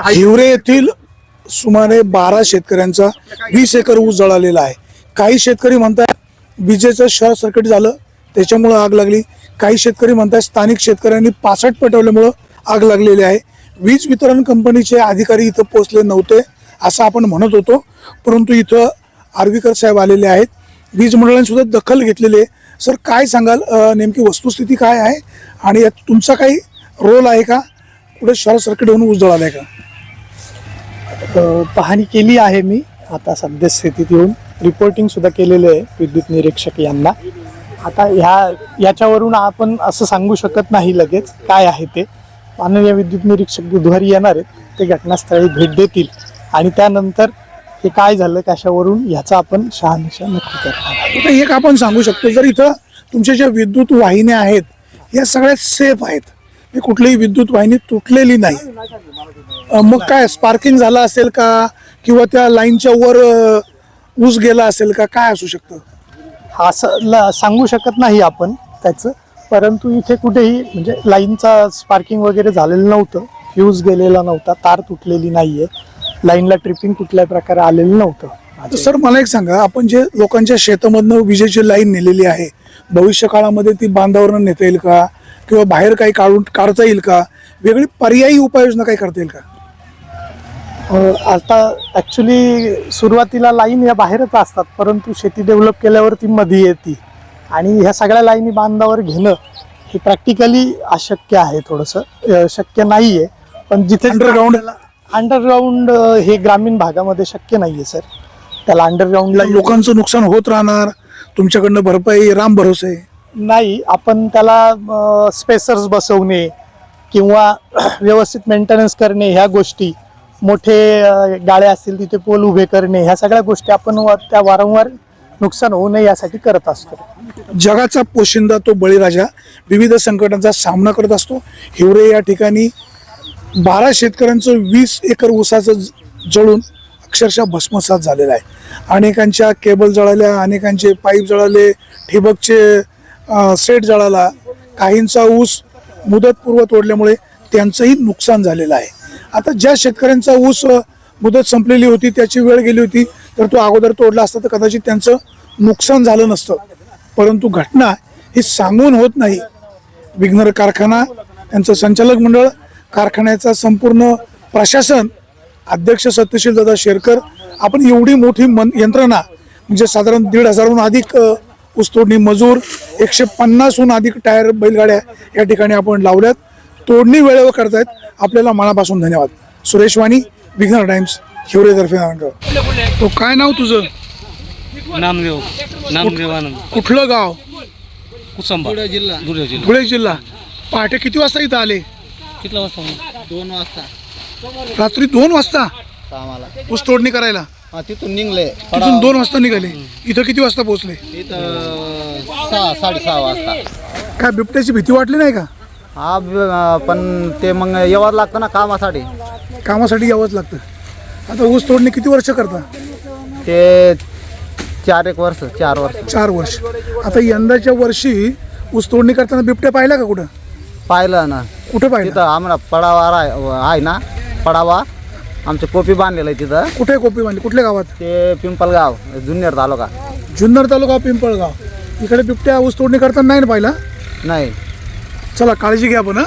हिवरे येथील सुमारे 12 शेतकऱ्यांचा 20 एकर ऊस जळालेला आहे. काही शेतकरी म्हणतात विजेचं शॉर्ट सर्किट झालं त्याच्यामुळे आग लागली. काही शेतकरी म्हणतात स्थानिक शेतकऱ्यांनी पासट पेटवल्यामुळे आग लागलेली आहे. वीज वितरण कंपनीचे अधिकारी इथं पोहोचले नव्हते असं आपण म्हणत होतो, परंतु इथं आर्वीकर साहेब आलेले आहेत. वीज मंडळाने सुद्धा दखल घेतलेली आहे. सर काय सांगाल, नेमकी वस्तुस्थिती काय आहे आणि यात तुमचा काही रोल आहे का? कुठे शॉर्ट सर्किट होऊन ऊस जळाला आहे का? पाहणी केली आहे मी आता सद्यस्थितीत येऊन रिपोर्टिंग सुद्धा केलेलं आहे विद्युत निरीक्षक यांना. आता याच्यावरून आपण असं सांगू शकत नाही लगेच काय आहे ते. माननीय विद्युत निरीक्षक बुधवारी येणार आहेत, ते घटनास्थळी भेट देतील आणि त्यानंतर हे काय झालं कशावरून ह्याचा आपण शहानिशा नक्की करणार. आता एक आपण सांगू शकतो, जर इथं तुमच्या ज्या विद्युत वाहिन्या आहेत या सगळ्या सेफ आहेत, कुठलीही विद्युत वाहिनी तुटलेली नाही, मग काय स्पार्किंग झालं असेल का किंवा त्या लाईनच्या वर ऊस गेला असेल का, काय असू शकतं? असं सांगू शकत नाही आपण त्याचं, परंतु इथे कुठेही म्हणजे लाईनचा स्पार्किंग वगैरे झालेलं नव्हतं, फ्यूज गेलेला नव्हता, तार तुटलेली नाहीये, लाईनला ट्रिपिंग कुठल्या प्रकारे आलेलं नव्हतं. सर मला एक सांगा, आपण जे लोकांच्या शेतामधनं विजेची लाईन नेलेली आहे, भविष्य काळामध्ये ती बांधावरनं नेता येईल का किंवा बाहेर काही काढता येईल का? वेगळी पर्यायी उपाययोजना काही करता येईल का? आता ॲक्च्युली सुरुवातीला लाईन या बाहेरच असतात, परंतु शेती डेव्हलप केल्यावर ती मध्ये येते आणि ह्या सगळ्या लाईनी बांधावर घेणं हे प्रॅक्टिकली अशक्य आहे, थोडंसं शक्य नाही आहे. पण जिथे अंडरग्राऊंड हे ग्रामीण भागामध्ये शक्य नाही आहे सर. त्याला अंडरग्राऊंडला लोकांचं नुकसान होत राहणार, तुमच्याकडनं भरपाई राम भरोसे नाही. आपण त्याला स्पेसर्स बसवणे किंवा व्यवस्थित मेंटेनन्स करणे, ह्या गोष्टी, मोठे गाळे असतील तिथे पोल उभे करणे, ह्या सगळ्या गोष्टी आपण त्या वारंवार नुकसान होऊ नये यासाठी करत असतो. जगाचा पोशिंदा तो बळीराजा विविध संकटांचा सामना करत असतो. हिवरे या ठिकाणी 12 शेतकऱ्यांचं 20 एकर ऊसाचं जळून अक्षरशः भस्मसात झालेलं आहे. अनेकांच्या केबल जळाल्या, अनेकांचे पाईप जळाले, ठिबकचे सेट जळाला, काहींचा ऊस मुदतपूर्व तोडल्यामुळे त्यांचंही नुकसान झालेलं आहे. आता ज्या शेतकऱ्यांचा ऊस मुदत संपलेली होती, त्याची वेळ गेली होती, तर तो अगोदर तोडला असता तर कदाचित त्यांचं नुकसान झालं नसतं. परंतु घटना ही सांगून होत नाही. विघ्नर कारखाना, त्यांचं संचालक मंडळ, कारखान्याचा संपूर्ण प्रशासन, अध्यक्ष सत्यशील दादा शेरकर, आपण एवढी मोठी यंत्रणा म्हणजे साधारण 1,500हून अधिक ऊसतोडणी मजूर, 150हून अधिक टायर बैलगाड्या या ठिकाणी आपण लावल्यात. तोडणी वेळेवर करतायत, आपल्याला मनापासून धन्यवाद. सुरेश वाणी, विघ्नर टाइम्स, हिवरेतर्फे. तो काय नाव तुझं? नामदेव आनंद. कुठलं गाव? कुसंबा, धुळे जिल्हा. पहाटे किती वाजता इथं आले? कितला वाजता? 2 वाजता रात्री 2 वाजता आम्हाला ऊस तोडणी करायला. तिथून निघले. तिथून 2 वाजता निघाले. इथं किती वाजता पोहोचले? इथं 6-6:30 वाजता. काय बिबट्याची भीती वाटली नाही का? हा, पण ते मग यावं लागतं ना कामासाठी. कामासाठी यावंच लागतं. आता ऊस तोडणी किती वर्ष करता? ते 4 वर्ष. 4 वर्ष. आता यंदाच्या वर्षी ऊस तोडणी करताना बिबट्या पाहिला का कुठं? पाहिलं ना, कुठं पाहिलं? तिथं आम्हाला पडावा आहे ना, पडावा आमचं कोपी बांधलेलं आहे तिथं. कुठे कोपी बांधली? कुठल्या गावात? ते पिंपलगाव, जुन्नर तालुका. जुन्नर तालुका, पिंपळगाव. इकडे बिबट्या ऊस तोडणी करताना नाही ना पाहिला? नाही. चला काळजी घ्या आपण.